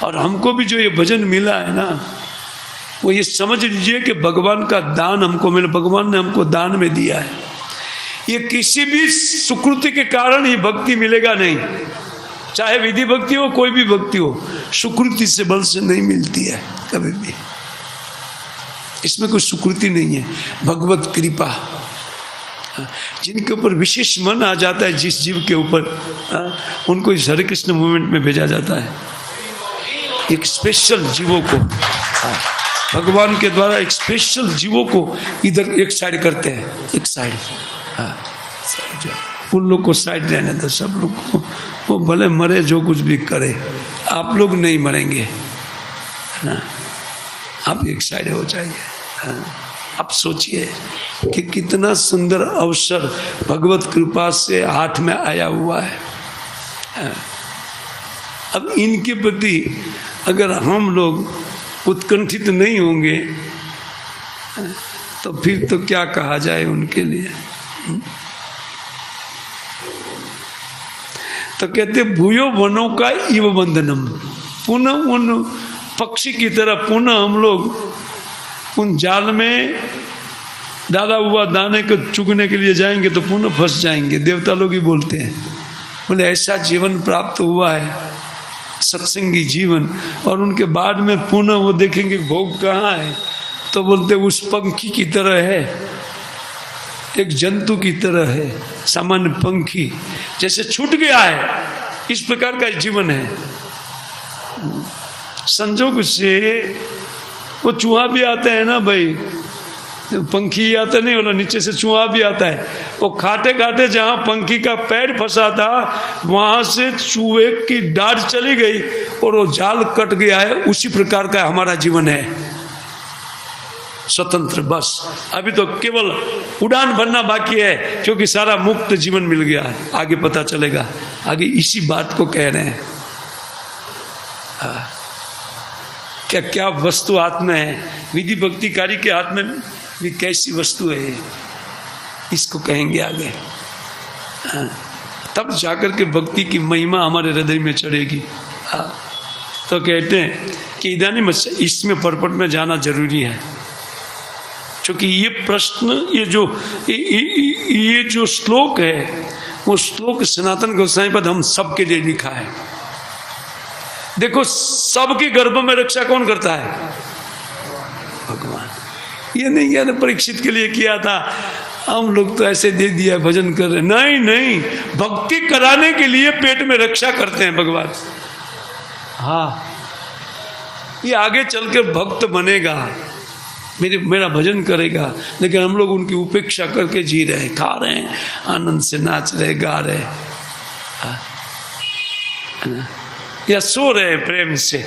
और हमको भी जो ये भजन मिला है ना, वो ये समझ लीजिए कि भगवान का दान हमको मिला, भगवान ने हमको दान में दिया है। ये किसी भी सुकृति के कारण ये भक्ति मिलेगा नहीं, चाहे विधि भक्ति हो कोई भी भक्ति हो, सुकृति से बल से नहीं मिलती है कभी भी। इसमें कोई सुकृति नहीं है, भगवत कृपा। जिनके ऊपर विशेष मन आ जाता है, जिस जीव के ऊपर, उनको इस हरे कृष्ण मूवमेंट में भेजा जाता है। एक स्पेशल जीवों को भगवान के द्वारा, एक स्पेशल जीवों को इधर एक साइड करते हैं, एक साइड, उन लोग को साइड रहने दो, सब लोग को, वो भले मरे जो कुछ भी करे, आप लोग नहीं मरेंगे ना, आप एक साइड हो जाइए। आप सोचिए कि कितना सुंदर अवसर भगवत कृपा से हाथ में आया हुआ है। अब इनके प्रति अगर हम लोग उत्कंठित नहीं होंगे तो फिर तो क्या कहा जाए उनके लिए। तो कहते भूयो वनों का इव बंधनम, पुनः उन पक्षी की तरह पुनः हम लोग उन जाल में डाला हुआ दाने को चुगने के लिए जाएंगे तो पुनः फंस जाएंगे। देवता लोग ही बोलते हैं, बोले ऐसा जीवन प्राप्त हुआ है, सत्संगी जीवन, और उनके बाद में पुनः वो देखेंगे भोग कहाँ है, तो बोलते उस पंखी की तरह है, एक जंतु की तरह है, सामान्य पंखी जैसे छूट गया है, इस प्रकार का जीवन है। संजोग से वो चूहा भी आता है ना भाई, पंखी आता नहीं, बोला नीचे से चूहा भी आता है। वो खाते खाते जहां पंखी का पैर फंसा था वहां से चूहे की डांट चली गई और वो जाल कट गया है। उसी प्रकार का हमारा जीवन है, स्वतंत्र। बस अभी तो केवल उड़ान भरना बाकी है, क्योंकि सारा मुक्त जीवन मिल गया है। आगे पता चलेगा, आगे इसी बात को कह रहे हैं। क्या क्या वस्तु हाथ में है, विधि भक्तिकारी के हाथ में भी कैसी वस्तु है, इसको कहेंगे आगे। तब जाकर के भक्ति की महिमा हमारे हृदय में चढ़ेगी। तो कहते हैं कि इदानीं इसमें परपट में जाना जरूरी है, क्योंकि ये प्रश्न, ये जो श्लोक है, वो श्लोक सनातन गोसाई पद हम सबके लिए लिखा है। देखो, सबके गर्भ में रक्षा कौन करता है? भगवान। ये नहीं यार परीक्षित के लिए किया था, हम लोग तो ऐसे दे दिया भजन कर रहे। नहीं नहीं, भक्ति कराने के लिए पेट में रक्षा करते हैं भगवान। हाँ, ये आगे चल कर भक्त बनेगा, मेरा भजन करेगा, लेकिन हम लोग उनकी उपेक्षा करके जी रहे हैं, खा रहे हैं, आनंद से नाच रहे, गा रहे, या सो रहे प्रेम से।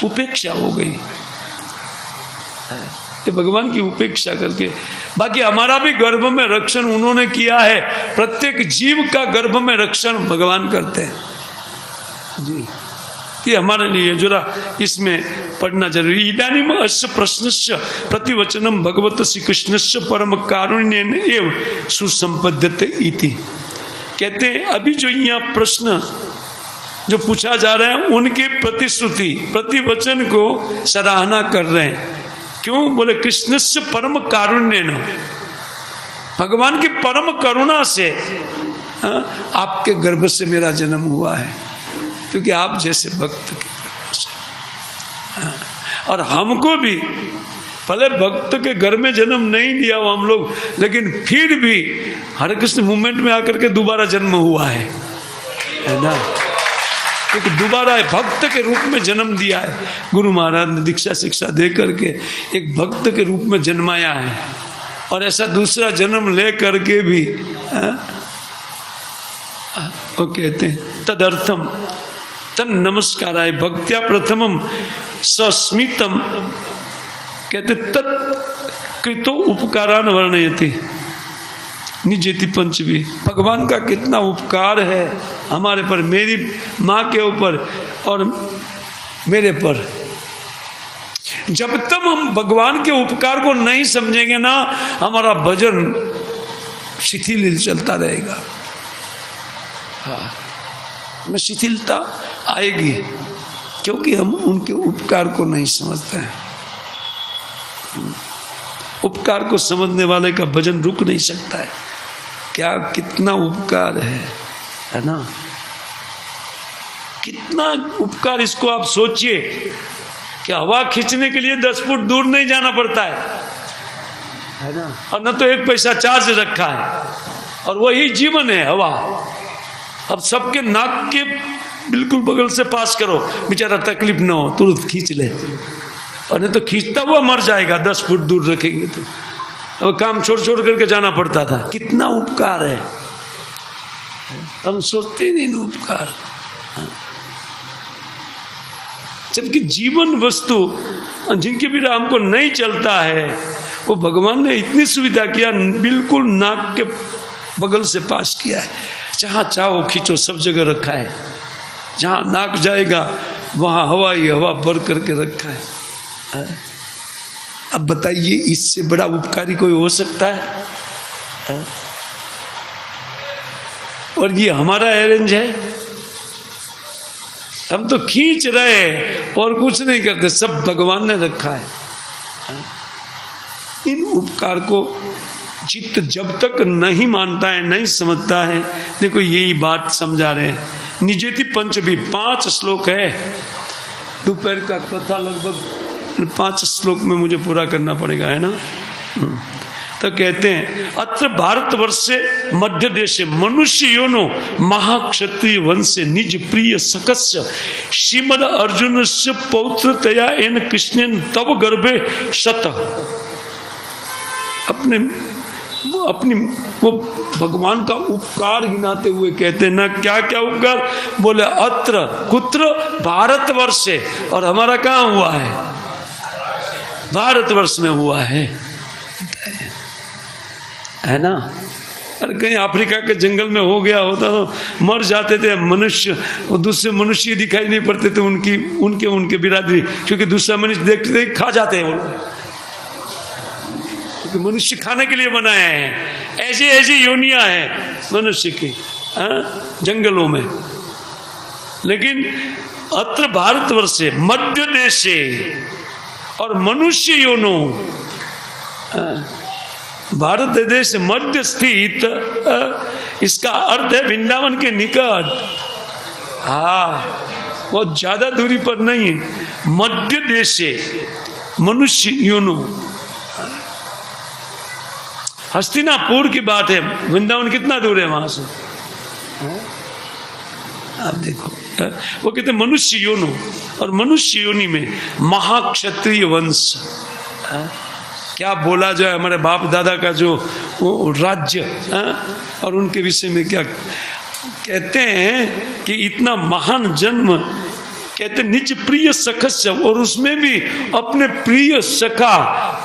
उपेक्षा हो गई, ये भगवान की उपेक्षा करके। बाकी हमारा भी गर्भ में रक्षण उन्होंने किया है, प्रत्येक जीव का गर्भ में रक्षण भगवान करते हैं जी। ये हमारे लिए जरा इसमें पढ़ना जरूरी। इदानीम अस्य प्रश्नस्य प्रतिवचनम भगवत श्री कृष्णस्य परम कारुण्येन एव सुसंपद्यते इति। कहते हैं अभी जो यहाँ प्रश्न जो पूछा जा रहा है, उनके प्रतिश्रुति प्रतिवचन को सराहना कर रहे हैं। क्यों? बोले कृष्णस्य परम कारुण्येन, भगवान की परम करुणा से आपके गर्भ से मेरा जन्म हुआ है, क्योंकि आप जैसे भक्त के गर्भ से। और हमको भी भले भक्त के घर में जन्म नहीं लिया हो हम लोग, लेकिन फिर भी हरे कृष्ण मूवमेंट में आकर के दोबारा जन्म हुआ है ना, क्योंकि दोबारा भक्त के रूप में जन्म दिया है। गुरु महाराज ने दीक्षा शिक्षा दे करके एक भक्त के रूप में जन्माया है, और ऐसा दूसरा जन्म ले करके भी वो कहते हैं तदर्थम तन नमस्काराय भक्त्या प्रथमम सस्मितम, कहते तत्कृतो उपकारान वर्णयति निजेति पंचवी। भगवान का कितना उपकार है हमारे पर, मेरी माँ के ऊपर और मेरे पर। जब तक हम भगवान के उपकार को नहीं समझेंगे ना, हमारा भजन शिथिल चलता रहेगा। हाँ, में शिथिलता आएगी, क्योंकि हम उनके उपकार को नहीं समझते हैं। उपकार को समझने वाले का भजन रुक नहीं सकता है। क्या कितना उपकार है ना, कितना उपकार। इसको आप सोचिए कि हवा खींचने के लिए 10 फुट दूर नहीं जाना पड़ता है ना, और न तो 1 पैसा चार्ज रखा है, और वही जीवन है हवा। अब सबके नाक के बिल्कुल बगल से पास करो, बेचारा तकलीफ ना हो, तुरंत खींच ले, और नहीं तो खींचता हुआ मर जाएगा। 10 फुट दूर रखेंगे तो अब काम छोड़ छोड़ करके जाना पड़ता था। कितना उपकार है, हम सोचते नहीं उपकार। जबकि जीवन वस्तु जिनके बिना हमको नहीं चलता है, वो भगवान ने इतनी सुविधा किया, बिल्कुल नाक के बगल से पास किया है। जहाँ चाहो खींचो, सब जगह रखा है। जहाँ नाक जाएगा वहाँ हवा ही हवा भर करके रखा है। अब बताइए, इससे बड़ा उपकारी कोई हो सकता है? और ये हमारा अरेंज है, हम तो खींच रहे और कुछ नहीं करते, सब भगवान ने रखा है। इन उपकार को चित्त जब तक नहीं मानता है, नहीं समझता है। देखो यही बात समझा रहे हैं। निजेति पंचभी 5 श्लोक है, दोपहर का कथा लगभग 5 श्लोक में मुझे पूरा करना पड़ेगा, है ना। तो कहते हैं, अत्र भारतवर्ष से मध्य देशे मनुष्य योनो महाक्षत्रिय वंशे निज प्रिय सकस्य श्रीमद अर्जुन से पौत्रतया एन कृष्णेन तब गर्भे शत। अपनी वो भगवान का उपकार गिनाते हुए कहते हैं ना, क्या क्या उपकार बोले, अत्र कुत्र भारतवर्ष से, और हमारा कहाँ हुआ है? भारतवर्ष में हुआ है ना। अरे कहीं अफ्रीका के जंगल में हो गया होता तो मर जाते थे मनुष्य, वो दूसरे मनुष्य दिखाई नहीं पड़ते थे उनके बिरादरी, क्योंकि दूसरा मनुष्य देखते थे खा जाते हैं वो लोग, क्योंकि मनुष्य खाने के लिए बनाए हैं। ऐसी योनियां हैं मनुष्य की जंगलों में। लेकिन अत्र भारतवर्षे मध्य देशे और मनुष्य योनो, भारत देश मध्य स्थित, इसका अर्थ है वृंदावन के निकट। बहुत ज्यादा दूरी पर नहीं, मध्य देश से मनुष्य योनो। हस्तिनापुर की बात है, वृंदावन कितना दूर है वहां से? आप देखो, वो कहते मनुष्य योनो, और मनुष्य योनि में महाक्षत्रिय वंश। क्या बोला जाए, हमारे बाप दादा का जो वो राज्य, और उनके विषय में क्या कहते हैं कि इतना महान जन्म, कहते निज प्रिय सखस्य, और उसमें भी अपने प्रिय सखा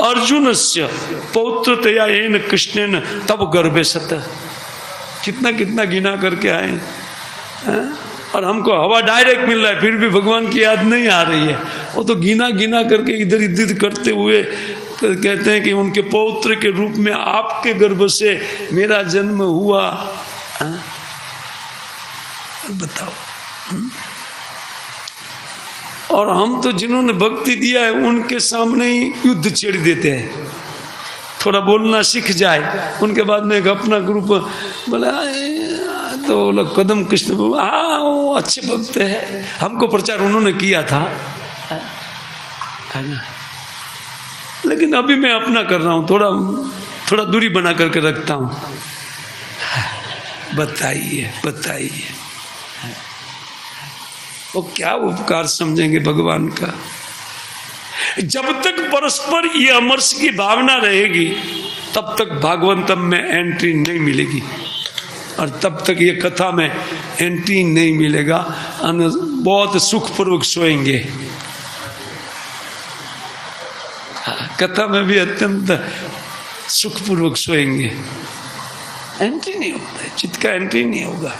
अर्जुन से पौत्रतया एन कृष्णेन तब गर्भे सत। कितना कितना गिना करके आए, और हमको हवा डायरेक्ट मिल रहा है, फिर भी भगवान की याद नहीं आ रही है। वो तो गिना गिना करके इधर इधर करते हुए कहते हैं कि उनके पौत्र के रूप में आपके गर्भ से मेरा जन्म हुआ। बताओ। और हम तो जिन्होंने भक्ति दिया है उनके सामने ही युद्ध छेड़ देते हैं। थोड़ा बोलना सीख जाए, उनके बाद में एक अपना ग्रुप बोला तो लोग कदम कृष्ण, वो अच्छे भक्त है, हमको प्रचार उन्होंने किया था, है ना। लेकिन अभी मैं अपना कर रहा हूँ, थोड़ा दूरी बना करके रखता हूँ। बताइए वो क्या उपकार समझेंगे भगवान का? जब तक परस्पर ये अमरस की भावना रहेगी तब तक भागवतम में एंट्री नहीं मिलेगी, और तब तक ये कथा में एंट्री नहीं मिलेगा। बहुत सुखपूर्वक सोएंगे, कथा में भी अत्यंत सुखपूर्वक सोएंगे। एंट्री नहीं होता है, चित्त का एंट्री नहीं होगा,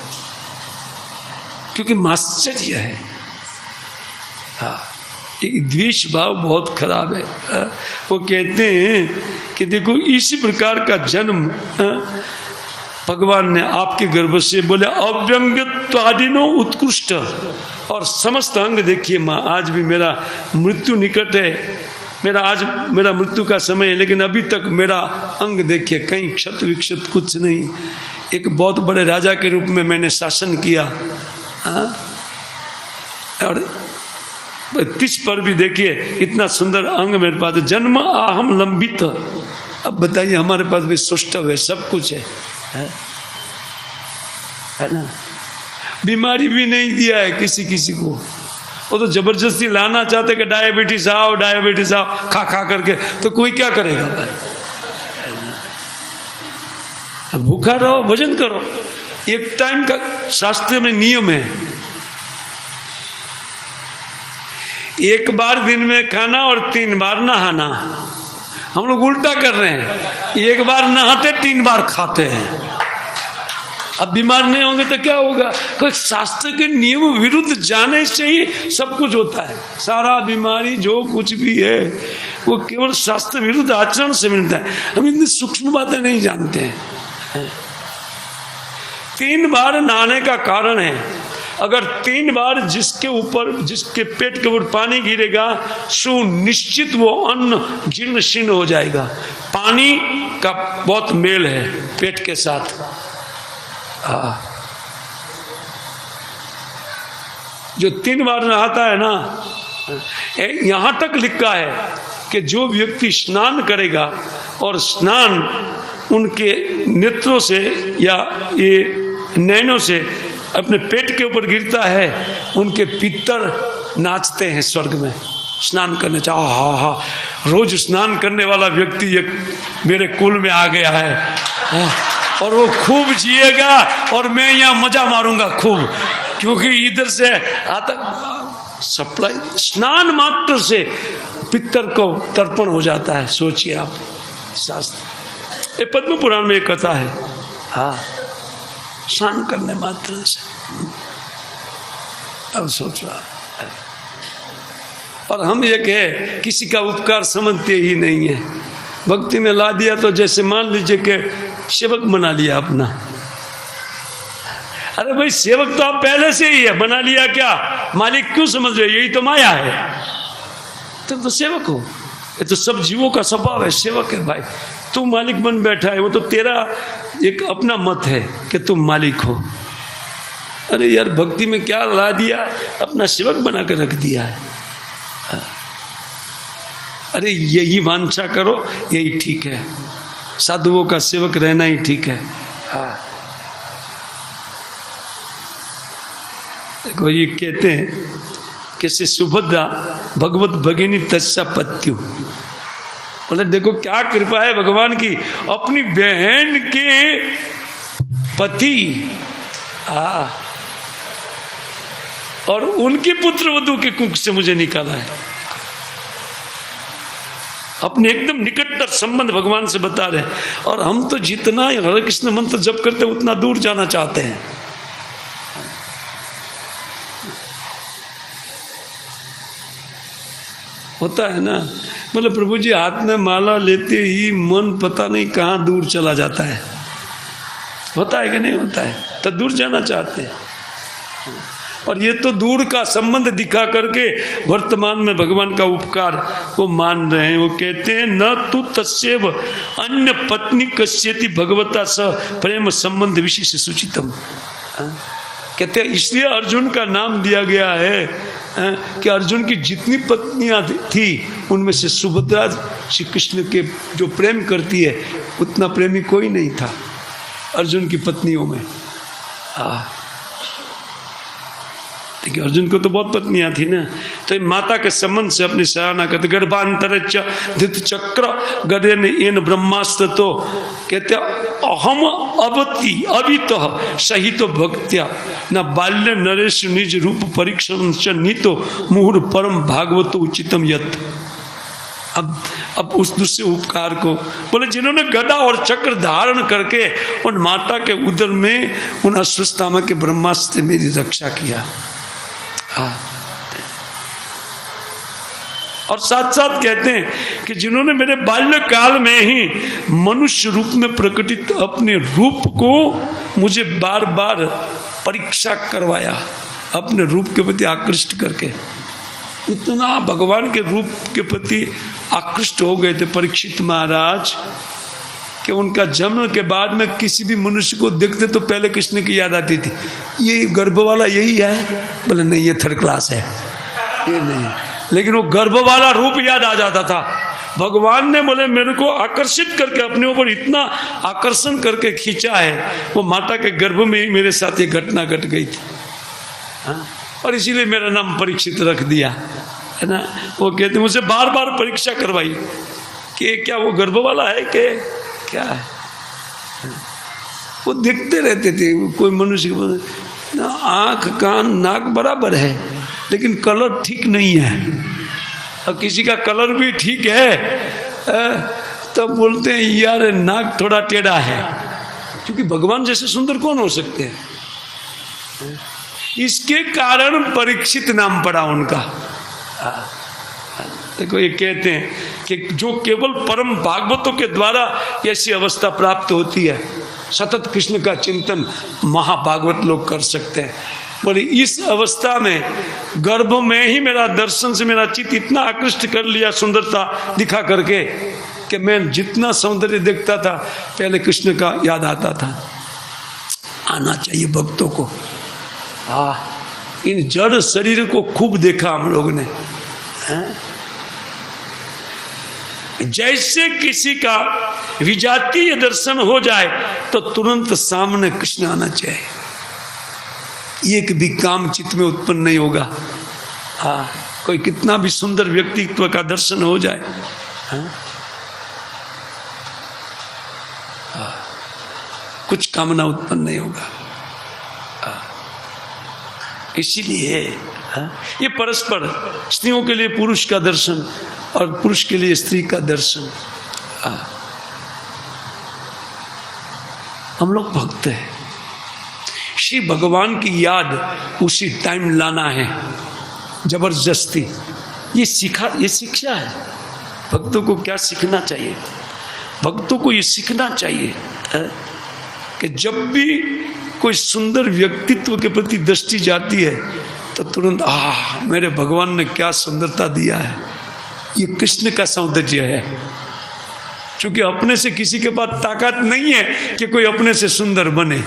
क्योंकि आश्चर्य है। एक द्वेष भाव बहुत खराब है। वो कहते हैं कि देखो इसी प्रकार का जन्म भगवान ने आपके गर्भ से बोले अव्यंग्यत्वादिनो उत्कृष्ट, और समस्त अंग देखिए माँ, आज भी मेरा मृत्यु निकट है, मेरा मृत्यु का समय है, लेकिन अभी तक मेरा अंग देखिए कहीं क्षत विक्षत कुछ नहीं। एक बहुत बड़े राजा के रूप में मैंने शासन किया। और 30 पर भी देखिए इतना सुंदर अंग मेरे पास, जन्म आहम लंबित। अब बताइए हमारे पास भी सुष्ठव है, सब कुछ है ना। बीमारी भी नहीं दिया है किसी को। वो तो जबरदस्ती लाना चाहते कि डायबिटीज आओ खा करके, तो कोई क्या करेगा भाई। भूखा रहो, भोजन करो। एक टाइम का शास्त्र में नियम है, एक बार दिन में खाना और 3 बार नहाना। हम लोग उल्टा कर रहे हैं, एक बार नहाते 3 बार खाते हैं। अब बीमार नहीं होंगे तो क्या होगा। कोई शास्त्र के नियम विरुद्ध जाने से ही सब कुछ होता है। सारा बीमारी जो कुछ भी है वो केवल शास्त्र विरुद्ध आचरण से मिलता है। हम इतनी सूक्ष्म बातें नहीं जानते हैं। 3 बार नहाने का कारण है, अगर 3 बार जिसके पेट के ऊपर पानी गिरेगा सुनिश्चित वो अन्न जीर्ण शीर्ण हो जाएगा। पानी का बहुत मेल है पेट के साथ। जो 3 बार नहाता है ना, यहां तक लिखा है कि जो व्यक्ति स्नान करेगा और स्नान उनके नेत्रों से या ये नैनों से अपने पेट के ऊपर गिरता है, उनके पितर नाचते हैं स्वर्ग में। स्नान करने हा रोज स्नान करने वाला व्यक्ति एक मेरे कुल में आ गया है, और वो खूब जिएगा और मैं यहाँ मजा मारूंगा खूब, क्योंकि इधर से आता सप्लाई। स्नान मात्र से पितर को तर्पण हो जाता है। सोचिए आप, शास्त्र ये पद्म पुराण में एक कथा है। हाँ, स्नान करने मात्र से। अब सोच रहा, और हम ये कहे किसी का उपकार समझते ही नहीं है। भक्ति में ला दिया तो जैसे मान लीजिए कि सेवक बना लिया अपना। अरे भाई सेवक तो आप पहले से ही है, बना लिया क्या, मालिक क्यों समझ रहे, यही तो माया है। तुम तो सेवक हो, ये तो सब जीवों का स्वभाव है, सेवक है भाई। तू मालिक बन बैठा है, वो तो तेरा एक अपना मत है कि तुम मालिक हो। अरे यार भक्ति में क्या ला दिया, अपना सेवक बना कर रख दिया है। अरे यही वांछा करो, यही ठीक है। साधुओं का सेवक रहना ही ठीक है। हाँ, देखो ये कहते हैं कैसे सुभद्रा भगवत भगिनी तस्सा पत्यु, बोले देखो क्या कृपा है भगवान की, अपनी बहन के पति और उनकी पुत्र वधू के कुख से मुझे निकाला है। अपने एकदम निकटतर संबंध भगवान से बता रहे हैं। और हम तो जितना हरे कृष्ण मंत्र जप करते हैं उतना दूर जाना चाहते हैं। होता है ना, बोले प्रभु जी हाथ में माला लेते ही मन पता नहीं कहाँ दूर चला जाता है। होता है कि नहीं होता है, तो दूर जाना चाहते हैं। और ये तो दूर का संबंध दिखा करके वर्तमान में भगवान का उपकार वो मान रहे हैं। वो कहते हैं न तू तस्यैव अन्य पत्नी कस्यति भगवता स प्रेम संबंध विशेष सूचितम। कहते हैं इसलिए अर्जुन का नाम दिया गया है कि अर्जुन की जितनी पत्नियां थी उनमें से सुभद्रा श्री कृष्ण के जो प्रेम करती है उतना प्रेमी कोई नहीं था अर्जुन की पत्नियों में। देखिए अर्जुन को तो बहुत पत्नियां थी ना, तो माता के संबंध से अपनी सराहना करते। गर्भांतर धृत चक्र गदेन एन ब्रह्मास्त्र, तो कहते अहम अवति अवित सहित भक्त्या न बाल्य नरेश निज रूप परीक्षण नीतो मुहुर परम भागवत उचितम यत। अब उस दूसरे उपकार को बोले जिन्होंने गदा और चक्र धारण करके उन माता के उदर में उन अश्वत्थामा के ब्रह्मास्त्र मेरी रक्षा किया। और साथ साथ कहते हैं कि जिन्होंने मेरे बाल्यकाल में ही मनुष्य रूप में प्रकटित अपने रूप को मुझे बार बार परीक्षा करवाया, अपने रूप के प्रति आकृष्ट करके। इतना भगवान के रूप के प्रति आकृष्ट हो गए थे परीक्षित महाराज कि उनका जन्म के बाद में किसी भी मनुष्य को देखते तो पहले कृष्ण की याद आती थी। ये गर्भ वाला यही है, बोले नहीं ये थर्ड क्लास है, ये नहीं, लेकिन वो गर्भ वाला रूप याद आ जाता था। भगवान ने बोले मेरे को आकर्षित करके अपने ऊपर इतना आकर्षण करके खींचा है, वो माता के गर्भ में ही मेरे साथ ये घटना घट गई थी। हाँ? और इसीलिए मेरा नाम परीक्षित रख दिया है ना। वो कहते मुझे बार बार परीक्षा करवाई कि क्या वो गर्भ वाला है कि क्या है। वो देखते रहते थे, कोई मनुष्य ना आंख कान नाक बराबर है लेकिन कलर ठीक नहीं है, और किसी का कलर भी ठीक है तब बोलते हैं यार नाक थोड़ा टेढ़ा है, क्योंकि भगवान जैसे सुंदर कौन हो सकते हैं। इसके कारण परीक्षित नाम पड़ा उनका। देखो ये कहते हैं कि जो केवल परम भागवतों के द्वारा ऐसी अवस्था प्राप्त होती है, सतत कृष्ण का चिंतन महाभागवत लोग कर सकते हैं। बोले इस अवस्था में गर्भ में ही मेरा दर्शन से मेरा चित्त इतना आकृष्ट कर लिया सुंदरता दिखा करके कि मैं जितना सौंदर्य देखता था पहले कृष्ण का याद आता था। आना चाहिए भक्तों को। इन जड़ शरीर को खूब देखा हम लोग ने। जैसे किसी का विजातीय दर्शन हो जाए तो तुरंत सामने कृष्ण आना चाहिए, एक भी काम चित्त में उत्पन्न नहीं होगा। कोई कितना भी सुंदर व्यक्तित्व का दर्शन हो जाए, कुछ कामना उत्पन्न नहीं होगा। इसीलिए ये परस्पर स्त्रियों के लिए पुरुष का दर्शन और पुरुष के लिए स्त्री का दर्शन। हम लोग भक्त हैं, श्री भगवान की याद उसी टाइम लाना है जबरदस्ती। ये शिक्षा है। भक्तों को क्या सीखना चाहिए? भक्तों को ये सीखना चाहिए कि जब भी कोई सुंदर व्यक्तित्व के प्रति दृष्टि जाती है तो तुरंत मेरे भगवान ने क्या सुंदरता दिया है, ये कृष्ण का सौंदर्य है। क्योंकि अपने से किसी के पास ताकत नहीं है कि कोई अपने से सुंदर बने,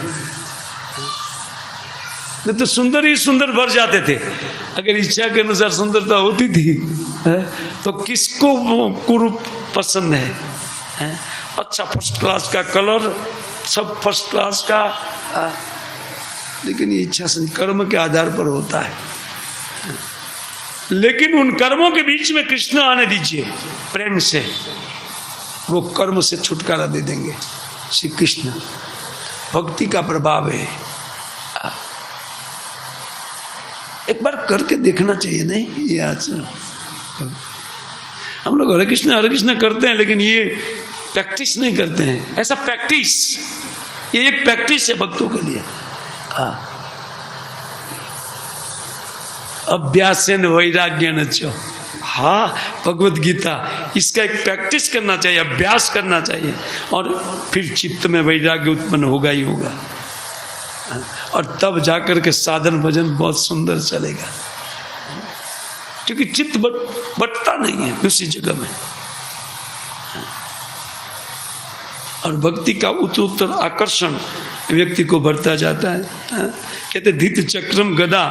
नहीं तो सुंदर ही सुंदर भर जाते थे। अगर इच्छा के अनुसार सुंदरता होती थी तो किसको वो कुरूप पसंद है? अच्छा फर्स्ट क्लास का कलर, सब फर्स्ट क्लास का, लेकिन ये इच्छा से कर्म के आधार पर होता है। लेकिन उन कर्मों के बीच में कृष्ण आने दीजिए प्रेम से, वो कर्म से छुटकारा दे देंगे। श्री कृष्ण भक्ति का प्रभाव है। एक बार करके देखना चाहिए। नहीं ये आज हम लोग हरे कृष्ण करते हैं लेकिन ये प्रैक्टिस नहीं करते हैं। ऐसा प्रैक्टिस, ये एक प्रैक्टिस है भक्तों के लिए। अभ्यासेन वैराग्येन च। भगवत गीता, इसका एक प्रैक्टिस करना चाहिए, अभ्यास करना चाहिए, और फिर चित्त में वैराग्य उत्पन्न होगा ही होगा। और तब जाकर के साधन भजन बहुत सुंदर चलेगा, क्योंकि चित्त बटता नहीं है दूसरी जगह में। और भक्ति का उत्तर आकर्षण व्यक्ति को बढ़ता जाता है। कहते धीत चक्रम गदा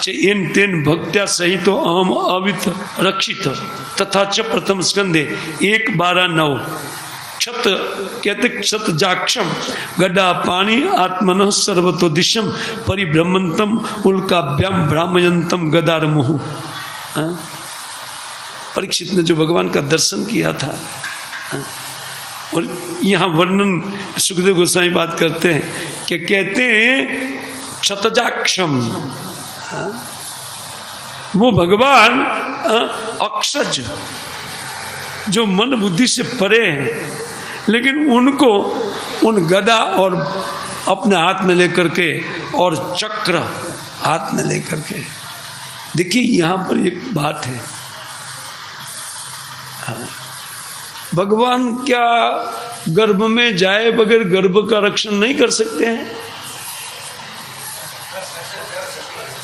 एन तेन भक्त्या सहित अहम अवित रक्षित तथा च प्रथम स्कंदे 1:12-9। क्षत कहते क्षत जाक्षम गदा पाणी आत्मन सर्वतो दिशम परिभ्रमंतम उल्काभ्याम भ्रामयंतम गदार मुहु। परीक्षित ने जो भगवान का दर्शन किया था, और यहाँ वर्णन सुखदेव गोस्वामी बात करते हैं कि कहते हैं क्षतजाक्षम, वो भगवान अक्षज जो मन बुद्धि से परे हैं, लेकिन उनको उन गदा और अपने हाथ में लेकर के और चक्र हाथ में लेकर के। देखिए यहाँ पर एक बात है, भगवान क्या गर्भ में जाए बगैर गर्भ का रक्षण नहीं कर सकते हैं?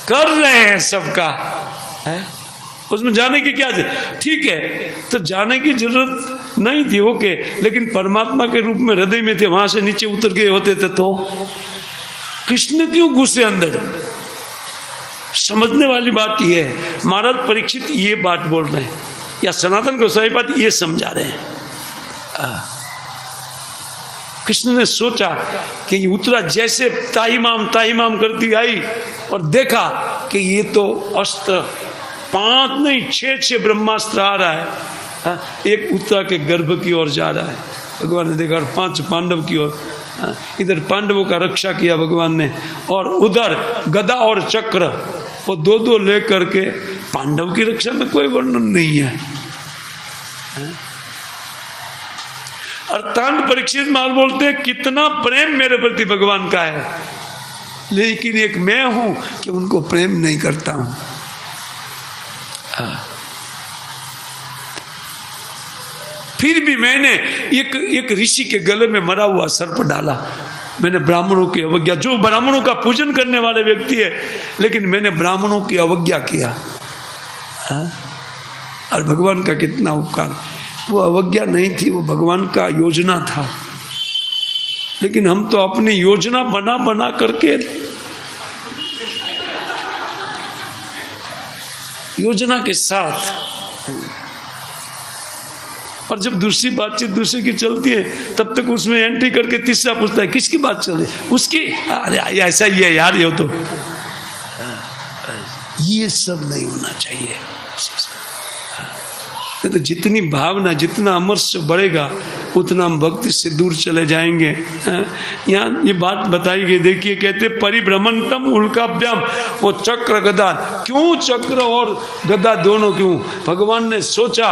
कर रहे हैं सबका है? उसमें जाने की क्या जरूरत? ठीक है, तो जाने की जरूरत नहीं थी, ओके, लेकिन परमात्मा के रूप में हृदय में थे, वहां से नीचे उतर गए होते थे तो कृष्ण क्यों घुसे अंदर? समझने वाली बात यह है। महाराज परीक्षित ये बात बोल रहे हैं, या सनातन गोसाई बात ये समझा रहे हैं। कृष्ण ने सोचा कि उतरा, जैसे ताईमाम करती आई और देखा कि ये तो अस्त्र 5 नहीं 6 ब्रह्मास्त्र आ रहा है। एक उत्तरा के गर्भ की ओर जा रहा है। भगवान ने देखा 5 पांडव की ओर। इधर पांडवों का रक्षा किया भगवान ने, और उधर गदा और चक्र वो 2 लेकर के। पांडव की रक्षा में कोई वर्णन नहीं है। अर्थात परीक्षित माल बोलते हैं कितना प्रेम मेरे प्रति भगवान का है, लेकिन एक मैं हूं कि उनको प्रेम नहीं करता हूं। फिर भी मैंने एक ऋषि के गले में मरा हुआ सर्प डाला। मैंने ब्राह्मणों की अवज्ञा, जो ब्राह्मणों का पूजन करने वाले व्यक्ति है, लेकिन मैंने ब्राह्मणों की अवज्ञा किया। और भगवान का कितना उपकार! वो अवज्ञा नहीं थी, वो भगवान का योजना था। लेकिन हम तो अपनी योजना बना करके, योजना के साथ, और जब दूसरी बातचीत दूसरे की चलती है तब तक उसमें एंट्री करके तीसरा पूछता है किसकी बात चल रही, उसकी। अरे ऐसा ही है यार, ये तो ये सब नहीं होना चाहिए। तो जितनी भावना, जितना अमरस बढ़ेगा, उतना हम भक्ति से दूर चले जाएंगे। यहाँ ये बात बताई गई, देखिए, कहते परिभ्रमणतम उल्काभ्याम, वो चक्र गदा। क्यों चक्र और गदा दोनों क्यों? भगवान ने सोचा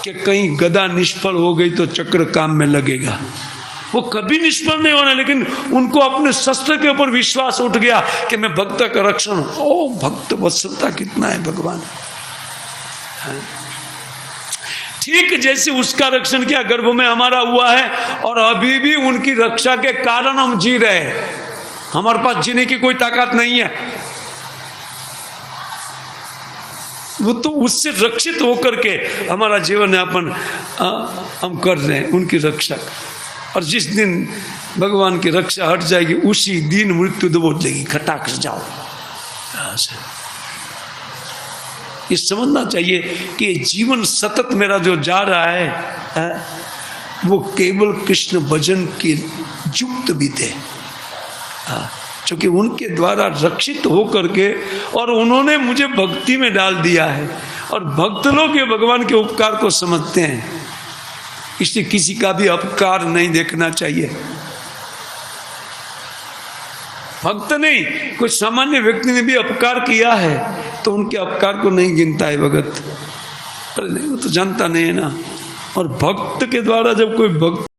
कि कहीं गदा निष्फल हो गई तो चक्र काम में लगेगा। वो कभी निष्फल नहीं होना, लेकिन उनको अपने शस्त्र के ऊपर विश्वास उठ गया कि मैं भक्त का रक्षण। ओ भक्त वत्सलता कितना है भगवान! ठीक जैसे उसका रक्षण किया, गर्भ में हमारा हुआ है, और अभी भी उनकी रक्षा के कारण हम जी रहे हैं। हमारे पास जीने की कोई ताकत नहीं है। वो तो उससे रक्षित होकर के हमारा जीवन यापन हम कर रहे हैं, उनकी रक्षा। और जिस दिन भगवान की रक्षा हट जाएगी, उसी दिन मृत्यु दबोच लेगी, खटाक से जाओ। ये समझना चाहिए कि जीवन सतत मेरा जो जा रहा है, वो केवल कृष्ण भजन के युक्त भी थे, क्योंकि उनके द्वारा रक्षित होकर के, और उन्होंने मुझे भक्ति में डाल दिया है। और भक्त लोग ये भगवान के उपकार को समझते हैं, इसलिए किसी का भी अपकार नहीं देखना चाहिए। भक्त नहीं, कोई सामान्य व्यक्ति ने भी अपकार किया है तो उनके अपकार को नहीं गिनता है भगत। अरे नहीं, वो तो जानता नहीं है ना। और भक्त के द्वारा जब कोई भक्त